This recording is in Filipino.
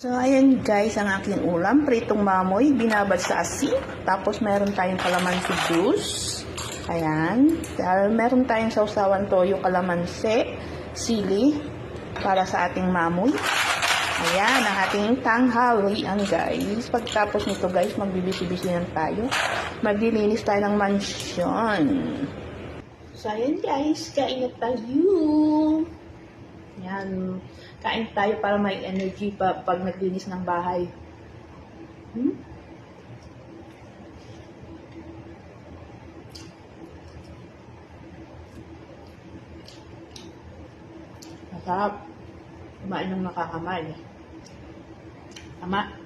So, ayan guys, ang aking ulam, pritong mamoy, binabad sa asin. Tapos, meron tayong kalamansi juice. Ayan. Meron tayong sausawan toyo, kalamansi, sili, para sa ating mamoy. Ayan, ang ating tanghalian guys. Pagtapos nito guys, magbibisi-bisihan tayo. Maglilinis tayo ng mansyon. So, ayan guys, kain na tayo. Yan. Kain tayo para may energy pa pag naglinis ng bahay. Masarap. Kumain ng nakakamay. Tama.